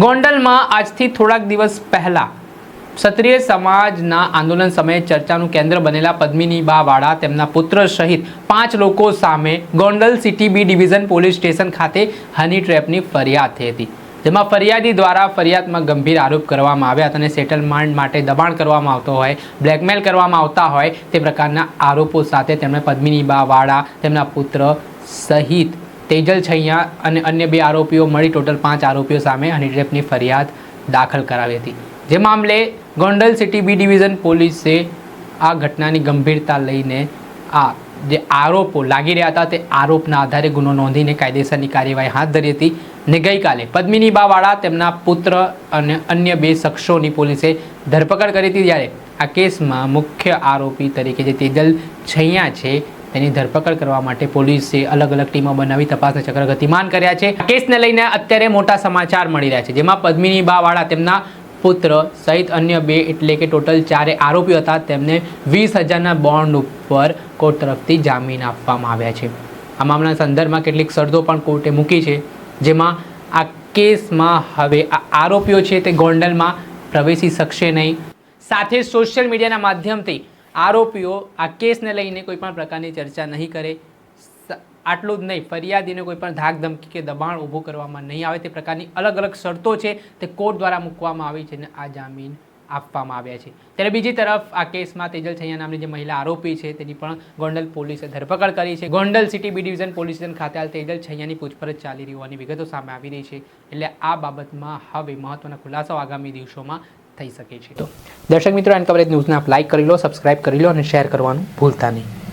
ગોંડલમાં આજથી થોડાક દિવસ પહેલા ક્ષત્રિય સમાજના આંદોલન સમયે ચર્ચાનું કેન્દ્ર બનેલા પદ્મિનીબા વાળા તેમના પુત્ર સહિત 5 લોકો સામે Gondal city B division police station ખાતે હની ટ્રેપની ફરિયાદ થઈ હતી, જેમાં ફરિયાદી દ્વારા ફરિયાદમાં ગંભીર આરોપ કરવામાં આવ્યા હતા અને સેટલમેન્ટ માટે દબાણ કરવામાં આવતો હોય, બ્લેકમેલ કરવામાં આવતા હોય તે પ્રકારના આરોપો સાથે તેમણે પદ્મિનીબા વાળા તેમના પુત્ર સહિત તેજલ છૈયા અને અન્ય 2 આરોપીઓ મળી ટોટલ 5 આરોપીઓ સામે હની ટ્રેપની ફરિયાદ દાખલ કરાવી હતી। જે મામલે ગોંડલ સિટી બી ડિવિઝન પોલીસે આ ઘટનાની ગંભીરતા લઈને આ જે આરોપો લાગી રહ્યા હતા તે આરોપના આધારે ગુનો નોંધીને કાયદેસરની કાર્યવાહી હાથ ધરી હતી અને ગઈકાલે પદ્મિનીબા વાળા તેમના પુત્ર અને અન્ય 2 શખ્સોની પોલીસે ધરપકડ કરી હતી। જ્યારે આ કેસમાં મુખ્ય આરોપી તરીકે જે તેજલ છૈયા છે તેની ધરપકડ કરવા માટે પોલીસે અલગ અલગ ટીમો બનાવી તપાસના ચક્ર ગતિમાન કર્યા છે। આ કેસને લઈને અત્યારે મોટા સમાચાર મળી રહ્યા છે, જેમાં પદ્મિનીબા વાળા તેમના પુત્ર સહિત અન્ય 2 એટલે કે ટોટલ 4 આરોપીઓ હતા તેમને 20,000ના બોન્ડ ઉપર કોર્ટ તરફથી જામીન આપવામાં આવ્યા છે। આ મામલાના સંદર્ભમાં કેટલીક શરતો પણ કોર્ટે મૂકી છે, જેમાં આ કેસમાં હવે આ આરોપીઓ છે તે ગોંડલમાં પ્રવેશી શકશે નહીં, સાથે સોશિયલ મીડિયાના માધ્યમથી આરોપીઓ આ કેસને લઈને કોઈ પણ પ્રકારની ચર્ચા નહીં કરે, આટલું જ નહીં ફરિયાદીને કોઈ પણ ધાક ધમકી કે દબાણ ઊભું કરવામાં નહીં આવે તે પ્રકારની અલગ અલગ શરતો છે તે કોર્ટ દ્વારા મૂકવામાં આવી છે અને આ જામીન આપવામાં આવ્યા છે। ત્યારે બીજી તરફ આ કેસમાં તેજલ છૈયા નામની જે મહિલા આરોપી છે તેની પણ ગોંડલ પોલીસે ધરપકડ કરી છે। Gondal city B division police station ખાતે હાલ તેજલ છૈયાની પૂછપરછ ચાલી રહી હોવાની વિગતો સામે આવી રહી છે, એટલે આ બાબતમાં હવે મહત્વના ખુલાસાઓ આગામી દિવસોમાં થઈ શકે છે। તો દર્શક મિત્રો, એન કવરેજ ન્યૂઝને આપ લાઇક કરી લો, સબસ્ક્રાઇબ કરી લો અને શેર કરવાનું ભૂલતા નહીં।